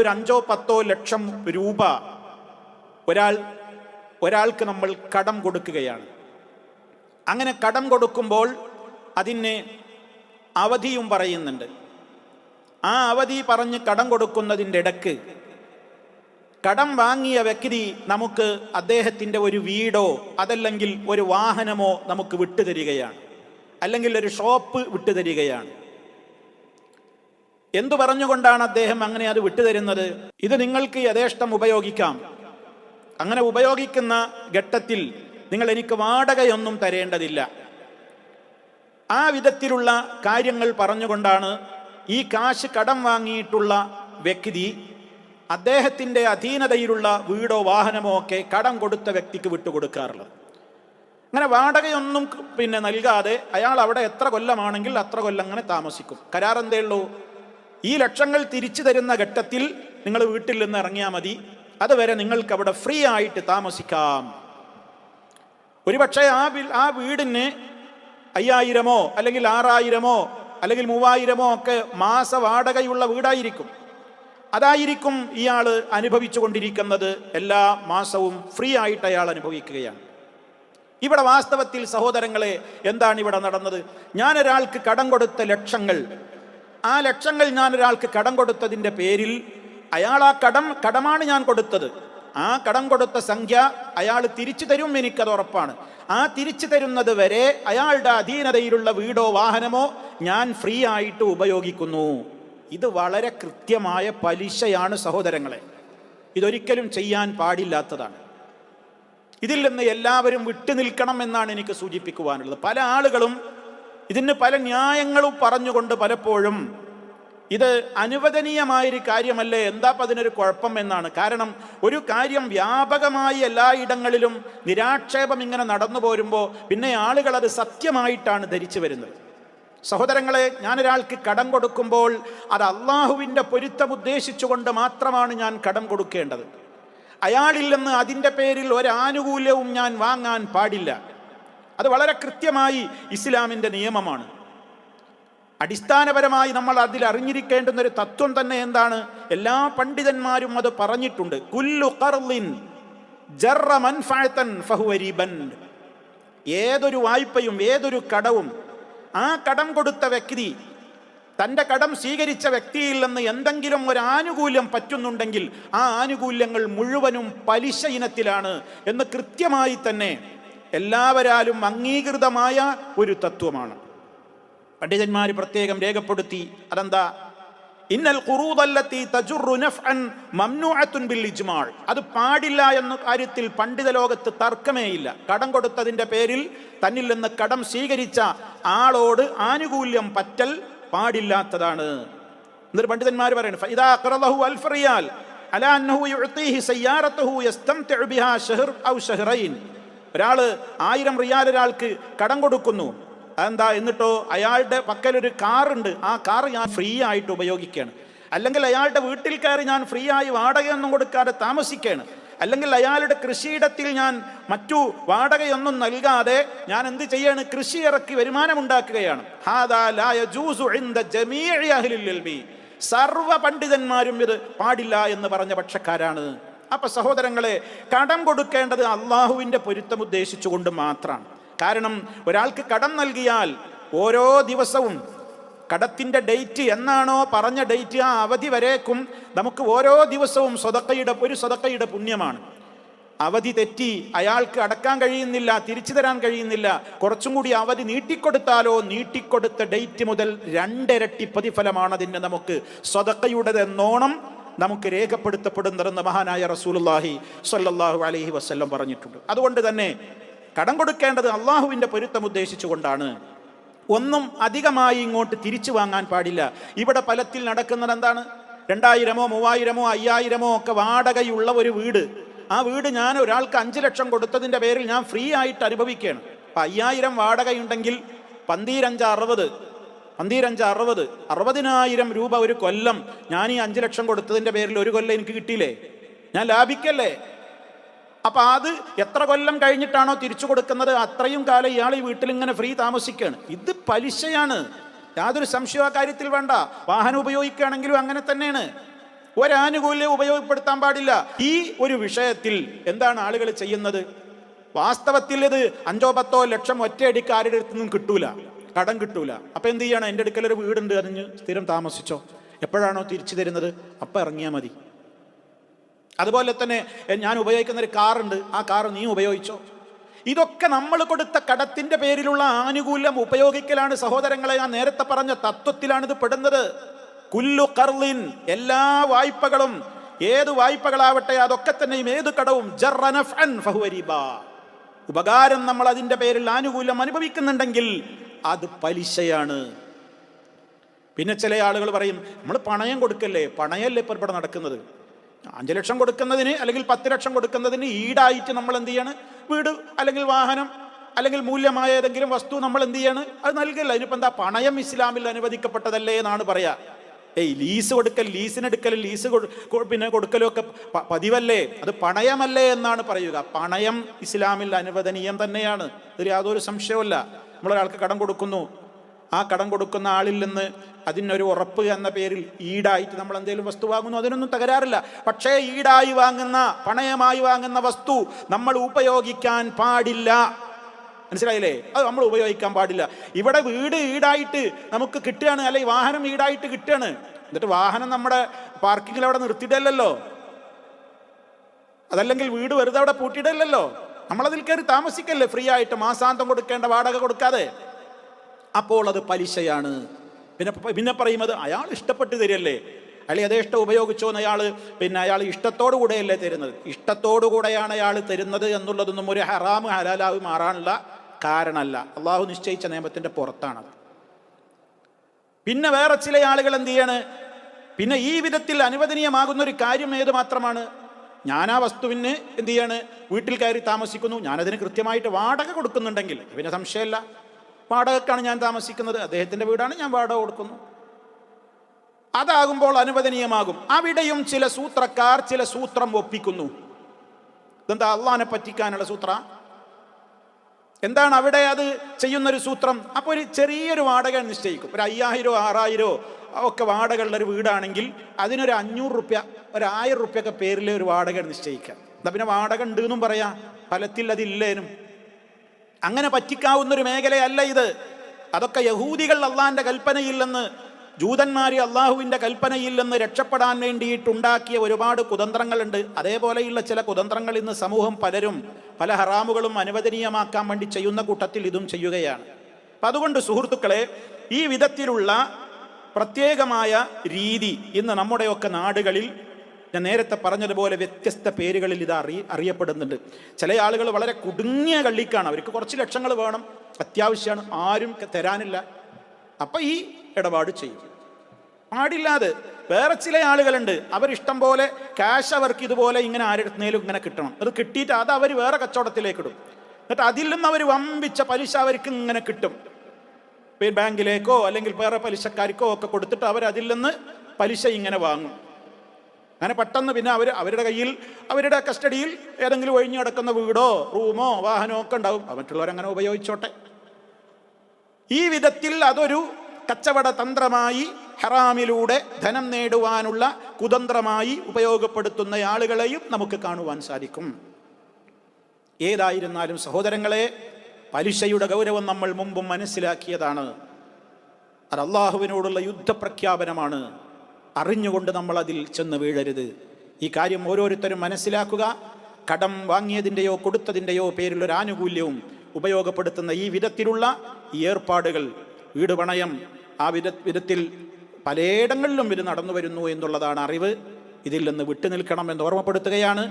ഒരു 5-10 ലക്ഷം രൂപ ഒരാൾക്ക് നമ്മൾ കടം കൊടുക്കുകയാണ്. അങ്ങനെ കടം കൊടുക്കുമ്പോൾ അതിന് അവധിയും പറയുന്നുണ്ട്. ആ അവധി പറഞ്ഞ് കടം കൊടുക്കുന്നതിൻ്റെ ഇടയ്ക്ക് കടം വാങ്ങിയ വ്യക്തി നമുക്ക് അദ്ദേഹത്തിൻ്റെ ഒരു വീടോ അതല്ലെങ്കിൽ ഒരു വാഹനമോ നമുക്ക് വിട്ടുതരികയാണ്, അല്ലെങ്കിൽ ഒരു ഷോപ്പ് വിട്ടുതരികയാണ്. എന്തു പറഞ്ഞുകൊണ്ടാണ് അദ്ദേഹം അങ്ങനെ അത് വിട്ടുതരുന്നത്? ഇത് നിങ്ങൾക്ക് യഥേഷ്ടം ഉപയോഗിക്കാം. അങ്ങനെ ഉപയോഗിക്കുന്ന ഘട്ടത്തിൽ നിങ്ങൾ എനിക്ക് വാടകയൊന്നും തരേണ്ടതില്ല. ആ വിധത്തിലുള്ള കാര്യങ്ങൾ പറഞ്ഞുകൊണ്ടാണ് ഈ കാശ് കടം വാങ്ങിയിട്ടുള്ള വ്യക്തി അദ്ദേഹത്തിൻ്റെ അധീനതയിലുള്ള വീടോ വാഹനമോ ഒക്കെ കടം കൊടുത്ത വ്യക്തിക്ക് വിട്ടുകൊടുക്കാറുള്ളത്. അങ്ങനെ വാടകയൊന്നും നൽകാതെ അയാൾ അവിടെ എത്ര കൊല്ലമാണെങ്കിൽ അത്ര കൊല്ലം അങ്ങനെ താമസിക്കും. കരാർ എന്തേ ഉള്ളൂ? ഈ ലക്ഷങ്ങൾ തിരിച്ചു തരുന്ന ഘട്ടത്തിൽ നിങ്ങൾ വീട്ടിൽ നിന്ന് ഇറങ്ങിയാൽ മതി, അതുവരെ നിങ്ങൾക്ക് അവിടെ ഫ്രീ ആയിട്ട് താമസിക്കാം. ഒരുപക്ഷെ ആ വീടിന് 5000 അല്ലെങ്കിൽ 6000 അല്ലെങ്കിൽ 3000 ഒക്കെ മാസ വാടകയുള്ള വീടായിരിക്കും. അതായിരിക്കും ഇയാൾ അനുഭവിച്ചു കൊണ്ടിരിക്കുന്നത്. എല്ലാ മാസവും ഫ്രീ ആയിട്ട് അയാൾ അനുഭവിക്കുകയാണ്. ഇവിടെ വാസ്തവത്തിൽ സഹോദരങ്ങളെ എന്താണ് ഇവിടെ നടന്നത്? ഞാനൊരാൾക്ക് കടം കൊടുത്ത ലക്ഷങ്ങൾ, ആ ലക്ഷങ്ങൾ ഞാനൊരാൾക്ക് കടം കൊടുത്തതിൻ്റെ പേരിൽ അയാൾ ആ കടമാണ് ഞാൻ കൊടുത്തത്. ആ കടം കൊടുത്ത സംഖ്യ അയാൾ തിരിച്ചു തരും, എനിക്കത് ഉറപ്പാണ്. ആ തിരിച്ചു തരുന്നത് വരെ അയാളുടെ അധീനതയിലുള്ള വീടോ വാഹനമോ ഞാൻ ഫ്രീ ആയിട്ട് ഉപയോഗിക്കുന്നു. ഇത് വളരെ കൃത്യമായ പലിശയാണ് സഹോദരങ്ങളെ. ഇതൊരിക്കലും ചെയ്യാൻ പാടില്ലാത്തതാണ്. ഇതിൽ നിന്ന് എല്ലാവരും വിട്ടുനിൽക്കണം എന്നാണ് എനിക്ക് സൂചിപ്പിക്കുവാനുള്ളത്. പല ആളുകളും ഇതിന് പല ന്യായങ്ങളും പറഞ്ഞുകൊണ്ട് പലപ്പോഴും ഇത് അനുവദനീയമായൊരു കാര്യമല്ലേ, എന്താ അതിനൊരു കുഴപ്പം എന്നാണ്. കാരണം ഒരു കാര്യം വ്യാപകമായി എല്ലായിടങ്ങളിലും നിരാക്ഷേപം ഇങ്ങനെ നടന്നു പോരുമ്പോൾ പിന്നെ ആളുകൾ അത് സത്യമായിട്ടാണ് ധരിച്ചു വരുന്നത്. സഹോദരങ്ങളെ, ഞാനൊരാൾക്ക് കടം കൊടുക്കുമ്പോൾ അത് അള്ളാഹുവിൻ്റെ പൊരുത്തം ഉദ്ദേശിച്ചുകൊണ്ട് മാത്രമാണ് ഞാൻ കടം കൊടുക്കേണ്ടത്. അയാളിൽ നിന്ന് അതിൻ്റെ പേരിൽ ഒരാനുകൂല്യവും ഞാൻ വാങ്ങാൻ പാടില്ല. അത് വളരെ കൃത്യമായി ഇസ്ലാമിൻ്റെ നിയമമാണ്. അടിസ്ഥാനപരമായി നമ്മൾ അതിൽ അറിഞ്ഞിരിക്കേണ്ടുന്ന ഒരു തത്വം തന്നെ എന്താണ്? എല്ലാ പണ്ഡിതന്മാരും അത് പറഞ്ഞിട്ടുണ്ട്. കുല്ലു ഖർളിൻ ജറ മൻഫഅതൻ ഫഹുവ റിബൻ. ഏതൊരു വായ്പയും ഏതൊരു കടവും ആ കടം കൊടുത്ത വ്യക്തി തൻ്റെ കടം സ്വീകരിച്ച വ്യക്തിയിൽ നിന്ന് എന്തെങ്കിലും ഒരു ആനുകൂല്യം പറ്റുന്നുണ്ടെങ്കിൽ ആ ആനുകൂല്യങ്ങൾ മുഴുവനും പലിശ ഇനത്തിലാണ് എന്ന് കൃത്യമായി തന്നെ എല്ലാവരാലും അംഗീകൃതമായ ഒരു തത്വമാണ്. പണ്ഡിതന്മാർ പ്രത്യേകം രേഖപ്പെടുത്തി. അതെന്താ? ഇന്നൽ ഖുറൂദല്ലത്തി തജുറു നഫ്അൻ മംനൂഅത്തുൻ ബിൽ ഇജ്മാൾ. അത് പാടില്ല എന്ന കാര്യത്തിൽ പണ്ഡിത ലോകത്ത് തർക്കമേയില്ല. കടം കൊടുത്തതിൻ്റെ പേരിൽ തന്നിൽ നിന്ന് കടം സ്വീകരിച്ച ആളോട് ആനുകൂല്യം പറ്റൽ പാടില്ലാത്തതാണ്. എന്നിട്ട് പണ്ഡിതന്മാർ പറയുന്നു, ഫഇദാ ഖറദഹു അൽഫ റിയാൽ അലാ അന്നഹു യുഅതീഹി സയ്യാറതഹു യസ്തംതിഉ ബിഹാ ശഹർ ഔ ശഹറൈൻ. ഒരാൾ 1000 റിയാൽ ഒരാൾക്ക് കടം കൊടുക്കുന്നു. അതെന്താ? എന്നിട്ടോ അയാളുടെ പക്കലൊരു കാറുണ്ട്, ആ കാർ ഞാൻ ഫ്രീ ആയിട്ട് ഉപയോഗിക്കുകയാണ്. അല്ലെങ്കിൽ അയാളുടെ വീട്ടിൽ കയറി ഞാൻ ഫ്രീ ആയി വാടകയൊന്നും കൊടുക്കാതെ താമസിക്കുകയാണ്. അല്ലെങ്കിൽ അയാളുടെ കൃഷിയിടത്തിൽ ഞാൻ മറ്റു വാടകയൊന്നും നൽകാതെ ഞാൻ എന്ത് ചെയ്യാണ്? കൃഷി ഇറക്കി വരുമാനമുണ്ടാക്കുകയാണ്. ഹാദാ ലാ യജൂസു ഇൻദ ജമീഇ അഹ്ലിൽ ഇൽമി. സർവ പണ്ഡിതന്മാരും ഇത് പാടില്ല എന്ന് പറഞ്ഞ പക്ഷക്കാരാണ്. അപ്പൊ സഹോദരങ്ങളെ, കടം കൊടുക്കേണ്ടത് അള്ളാഹുവിൻ്റെ പൊരുത്തം ഉദ്ദേശിച്ചുകൊണ്ട് മാത്രമാണ്. കാരണം ഒരാൾക്ക് കടം നൽകിയാൽ ഓരോ ദിവസവും കടത്തിൻ്റെ ഡേറ്റ് എന്നാണോ പറഞ്ഞ ഡേറ്റ്, ആ അവധി വരേക്കും നമുക്ക് ഓരോ ദിവസവും ഒരു സ്വതക്കയുടെ പുണ്യമാണ്. അവധി തെറ്റി അയാൾക്ക് അടക്കാൻ കഴിയുന്നില്ല, തിരിച്ചു തരാൻ കഴിയുന്നില്ല, കുറച്ചും കൂടി അവധി നീട്ടിക്കൊടുത്താലോ നീട്ടിക്കൊടുത്ത ഡേറ്റ് മുതൽ 2 ഇരട്ടി പ്രതിഫലമാണ് അതിന് നമുക്ക് സ്വതക്കയുടേതെന്നോണം നമുക്ക് രേഖപ്പെടുത്തപ്പെടുന്നതെന്ന് മഹാനായ റസൂലുള്ളാഹി സ്വല്ലല്ലാഹു അലൈഹി വസല്ലം പറഞ്ഞിട്ടുണ്ട്. അതുകൊണ്ട് തന്നെ കടം കൊടുക്കേണ്ടത് അള്ളാഹുവിൻ്റെ പൊരുത്തം ഉദ്ദേശിച്ചുകൊണ്ടാണ്. ഒന്നും അധികമായി ഇങ്ങോട്ട് തിരിച്ചു വാങ്ങാൻ പാടില്ല. ഇവിടെ ഫലത്തിൽ നടക്കുന്നത് എന്താണ്? 2000, 3000, 5000 ഒക്കെ വാടകയുള്ള ഒരു വീട്, ആ വീട് ഞാൻ ഒരാൾക്ക് 5 ലക്ഷം കൊടുത്തതിൻ്റെ പേരിൽ ഞാൻ ഫ്രീ ആയിട്ട് അനുഭവിക്കുകയാണ്. അപ്പം 5000 വാടകയുണ്ടെങ്കിൽ 12×5 60, 60,000 രൂപ ഒരു കൊല്ലം ഞാൻ ഈ 5 ലക്ഷം കൊടുത്തതിൻ്റെ പേരിൽ ഒരു കൊല്ലം എനിക്ക് കിട്ടിയില്ലേ? ഞാൻ ലാഭിക്കല്ലേ? അപ്പം അത് എത്ര കൊല്ലം കഴിഞ്ഞിട്ടാണോ തിരിച്ചു കൊടുക്കുന്നത് അത്രയും കാലം ഇയാൾ ഈ വീട്ടിൽ ഇങ്ങനെ ഫ്രീ താമസിക്കുകയാണ്. ഇത് പലിശയാണ്, യാതൊരു സംശയം ആ കാര്യത്തിൽ വേണ്ട. വാഹനം ഉപയോഗിക്കുകയാണെങ്കിലും അങ്ങനെ തന്നെയാണ്. ഒരാനുകൂല്യം ഉപയോഗപ്പെടുത്താൻ പാടില്ല. ഈ ഒരു വിഷയത്തിൽ എന്താണ് ആളുകൾ ചെയ്യുന്നത്? വാസ്തവത്തിൽ ഇത് 5-10 ലക്ഷം ഒറ്റയടിക്ക് ആരുടെ അടുത്ത് നിന്നും കിട്ടൂല, കടം കിട്ടൂല. അപ്പൊ എന്ത് ചെയ്യണം? എൻ്റെ അടുക്കലൊരു വീടുണ്ട്, അതിന് സ്ഥിരം താമസിച്ചോ, എപ്പോഴാണോ തിരിച്ചു തരുന്നത് അപ്പം ഇറങ്ങിയാൽ മതി. അതുപോലെ തന്നെ ഞാൻ ഉപയോഗിക്കുന്ന ഒരു കാറുണ്ട്, ആ കാർ നീ ഉപയോഗിച്ചോ. ഇതൊക്കെ നമ്മൾ കൊടുത്ത കടത്തിന്റെ പേരിലുള്ള ആനുകൂല്യം ഉപയോഗിക്കലാണ് സഹോദരങ്ങളെ. ഞാൻ നേരത്തെ പറഞ്ഞ തത്വത്തിലാണ് ഇത് പെടുന്നത്. കുല്ലു ഖർളിൻ, എല്ലാ വായ്പകളും, ഏത് വായ്പകളാവട്ടെ അതൊക്കെ തന്നെയും ഏത് കടവും ജറ നഫ്അൻ ഫഹുവ റിബാ, ഉപകാരം നമ്മൾ അതിന്റെ പേരിൽ ആനുകൂല്യം അനുഭവിക്കുന്നുണ്ടെങ്കിൽ അത് പലിശയാണ്. പിന്നെ ചില ആളുകൾ പറയും നമ്മൾ പണയം കൊടുക്കല്ലേ, പണയല്ലേ ഇപ്പോൾ ഇവിടെ നടക്കുന്നത്. 5 ലക്ഷം കൊടുക്കുന്നതിന് അല്ലെങ്കിൽ 10 ലക്ഷം കൊടുക്കുന്നതിന് ഈടായിട്ട് നമ്മൾ എന്ത് ചെയ്യാണ്? വീട് അല്ലെങ്കിൽ വാഹനം അല്ലെങ്കിൽ മൂല്യമായ ഏതെങ്കിലും വസ്തു നമ്മൾ എന്ത് ചെയ്യാണ്? അത് നൽകില്ല. അതിനിപ്പോൾ എന്താ? പണയം ഇസ്ലാമിൽ അനുവദിക്കപ്പെട്ടതല്ലേ എന്നാണ് പറയാ. ലീസ് കൊടുക്കൽ, ലീസിനെടുക്കൽ, ലീസ് പിന്നെ കൊടുക്കലും ഒക്കെ പതിവല്ലേ, അത് പണയമല്ലേ എന്നാണ് പറയുക. പണയം ഇസ്ലാമിൽ അനുവദനീയം തന്നെയാണ്, ഇതിൽ യാതൊരു സംശയവുമില്ല. നമ്മളൊരാൾക്ക് കടം കൊടുക്കുന്നു, ആ കടം കൊടുക്കുന്ന ആളിൽ നിന്ന് അതിനൊരു ഉറപ്പ് എന്ന പേരിൽ ഈടായിട്ട് നമ്മൾ എന്തെങ്കിലും വസ്തു വാങ്ങുന്നു, അതിനൊന്നും തകരാറില്ല. പക്ഷേ ഈടായി വാങ്ങുന്ന, പണയമായി വാങ്ങുന്ന വസ്തു നമ്മൾ ഉപയോഗിക്കാൻ പാടില്ല. മനസ്സിലായില്ലേ? അത് നമ്മൾ ഉപയോഗിക്കാൻ പാടില്ല. ഇവിടെ വീട് ഈടായിട്ട് നമുക്ക് കിട്ടുകയാണ്, അല്ലെങ്കിൽ വാഹനം ഈടായിട്ട് കിട്ടുകയാണ്. എന്നിട്ട് വാഹനം നമ്മുടെ പാർക്കിങ്ങിൽ അവിടെ നിർത്തിയിടല്ലോ, അതല്ലെങ്കിൽ വീട് വെറുതെ അവിടെ പൂട്ടിയിടല്ലോ, നമ്മളതിൽ കയറി താമസിക്കല്ലേ ഫ്രീ ആയിട്ട്, മാസാന്തം കൊടുക്കേണ്ട വാടക കൊടുക്കാതെ. അപ്പോൾ അത് പലിശയാണ്. പിന്നെ പറയുന്നത് അയാൾ ഇഷ്ടപ്പെട്ട് തരികയല്ലേ, അല്ലെങ്കിൽ അതേ ഇഷ്ടം ഉപയോഗിച്ചോന്ന് അയാൾ ഇഷ്ടത്തോടു കൂടെയല്ലേ തരുന്നത്. ഇഷ്ടത്തോടു കൂടെയാണ് അയാൾ തരുന്നത് എന്നുള്ളതൊന്നും ഒരു ഹറാം ഹലാലായി മാറാനുള്ള കാരണമല്ല. അള്ളാഹു നിശ്ചയിച്ച നിയമത്തിന്റെ പുറത്താണത്. പിന്നെ വേറെ ചില ആളുകൾ എന്ത് ചെയ്യാണ്? പിന്നെ ഈ വിധത്തിൽ അനുവദനീയമാകുന്ന ഒരു കാര്യം ഏത് മാത്രമാണ്? ഞാൻ ആ വസ്തുവിന് എന്ത് ചെയ്യാണ്? വീട്ടിൽ കയറി താമസിക്കുന്നു, ഞാനതിന് കൃത്യമായിട്ട് വാടക കൊടുക്കുന്നുണ്ടെങ്കിൽ പിന്നെ സംശയമല്ല, വാടകക്കാണ് ഞാൻ താമസിക്കുന്നത്, അദ്ദേഹത്തിന്റെ വീടാണ്, ഞാൻ വാടക കൊടുക്കുന്നു, അതാകുമ്പോൾ അനുവദനീയമാകും. അവിടെയും ചില സൂത്രക്കാർ ചില സൂത്രം ഒപ്പിക്കുന്നു. ഇതെന്താ? അള്ളാഹിനെ പറ്റിക്കാനുള്ള സൂത്ര എന്താണ് അവിടെ അത് ചെയ്യുന്നൊരു സൂത്രം? അപ്പോൾ ഒരു ചെറിയൊരു വാടക നിശ്ചയിക്കും. ഒരു 5000 6000 ഒക്കെ വാടകയുള്ളൊരു വീടാണെങ്കിൽ അതിനൊരു 500 രൂപ, ഒരു 1000 രൂപയൊക്കെ പേരിൽ ഒരു വാടക നിശ്ചയിക്കാം. എന്താ പിന്നെ വാടക ഉണ്ട് എന്നും പറയാം, ഫലത്തിൽ അതില്ലേനും. അങ്ങനെ പറ്റിക്കാവുന്നൊരു മേഖലയല്ല ഇത്. അതൊക്കെ യഹൂദികൾ അള്ളാഹിന്റെ കൽപ്പനയില്ലെന്ന്, ജൂതന്മാർ അള്ളാഹുവിൻ്റെ കൽപ്പനയില്ലെന്ന് രക്ഷപ്പെടാൻ വേണ്ടിയിട്ടുണ്ടാക്കിയ ഒരുപാട് കുതന്ത്രങ്ങളുണ്ട്. അതേപോലെയുള്ള ചില കുതന്ത്രങ്ങൾ ഇന്ന് സമൂഹം പലരും പല ഹറാമുകളും അനുവദനീയമാക്കാൻ വേണ്ടി ചെയ്യുന്ന കൂട്ടത്തിൽ ഇതും ചെയ്യുകയാണ്. അപ്പം അതുകൊണ്ട് സുഹൃത്തുക്കളെ, ഈ വിധത്തിലുള്ള പ്രത്യേകമായ രീതി ഇന്ന് നമ്മുടെയൊക്കെ നാടുകളിൽ ഞാൻ നേരത്തെ പറഞ്ഞതുപോലെ വ്യത്യസ്ത പേരുകളിൽ ഇത് അറിയപ്പെടുന്നുണ്ട്. ചില ആളുകൾ വളരെ കുടുങ്ങിയ കള്ളിക്കാണ്, അവർക്ക് കുറച്ച് ലക്ഷങ്ങൾ വേണം, അത്യാവശ്യമാണ്, ആരും തരാനില്ല, അപ്പം ഈ ഇടപാട് ചെയ്യും. പാടില്ലാതെ വേറെ ചില ആളുകളുണ്ട്, അവരിഷ്ടം പോലെ ക്യാഷ് അവർക്ക് ഇതുപോലെ ഇങ്ങനെ ആരുടെടുത്തുന്നേലും ഇങ്ങനെ കിട്ടണം, അത് കിട്ടിയിട്ട് അത് അവർ വേറെ കച്ചവടത്തിലേക്ക് ഇടും, എന്നിട്ട് അതിൽ നിന്ന് അവർ വമ്പിച്ച പലിശ അവർക്ക് ഇങ്ങനെ കിട്ടും. ബാങ്കിലേക്കോ അല്ലെങ്കിൽ വേറെ പലിശക്കാർക്കോ ഒക്കെ കൊടുത്തിട്ട് അവർ അതിൽ നിന്ന് പലിശ ഇങ്ങനെ വാങ്ങും. അങ്ങനെ പെട്ടെന്ന് പിന്നെ അവരുടെ കയ്യിൽ, അവരുടെ കസ്റ്റഡിയിൽ ഏതെങ്കിലും ഒഴിഞ്ഞു കിടക്കുന്ന വീടോ റൂമോ വാഹനമോ ഒക്കെ ഉണ്ടാവും, മറ്റുള്ളവരങ്ങനെ ഉപയോഗിച്ചോട്ടെ. ഈ വിധത്തിൽ അതൊരു കച്ചവട തന്ത്രമായി, ഹറാമിലൂടെ ധനം നേടുവാനുള്ള കുതന്ത്രമായി ഉപയോഗപ്പെടുത്തുന്ന ആളുകളെയും നമുക്ക് കാണുവാൻ സാധിക്കും. ഏതായിരുന്നാലും സഹോദരങ്ങളെ, പലിശയുടെ ഗൗരവം നമ്മൾ മുമ്പും മനസ്സിലാക്കിയതാണ്. അത് അള്ളാഹുവിനോടുള്ള യുദ്ധപ്രഖ്യാപനമാണ്. അറിഞ്ഞുകൊണ്ട് നമ്മൾ അതിൽ ചെന്ന് വീഴരുത്. ഈ കാര്യം ഓരോരുത്തരും മനസ്സിലാക്കുക. കടം വാങ്ങിയതിൻ്റെയോ കൊടുത്തതിൻ്റെയോ പേരിലൊരു ആനുകൂല്യവും ഉപയോഗപ്പെടുത്തുന്ന ഈ വിധത്തിലുള്ള ഈ ഏർപ്പാടുകൾ, വീട് പണയം, ആ വിധത്തിൽ പലയിടങ്ങളിലും ഇത് നടന്നു വരുന്നു എന്നുള്ളതാണ് അറിവ്. ഇതിൽ നിന്ന് വിട്ടുനിൽക്കണം എന്ന് ഓർമ്മപ്പെടുത്തുകയാണ്.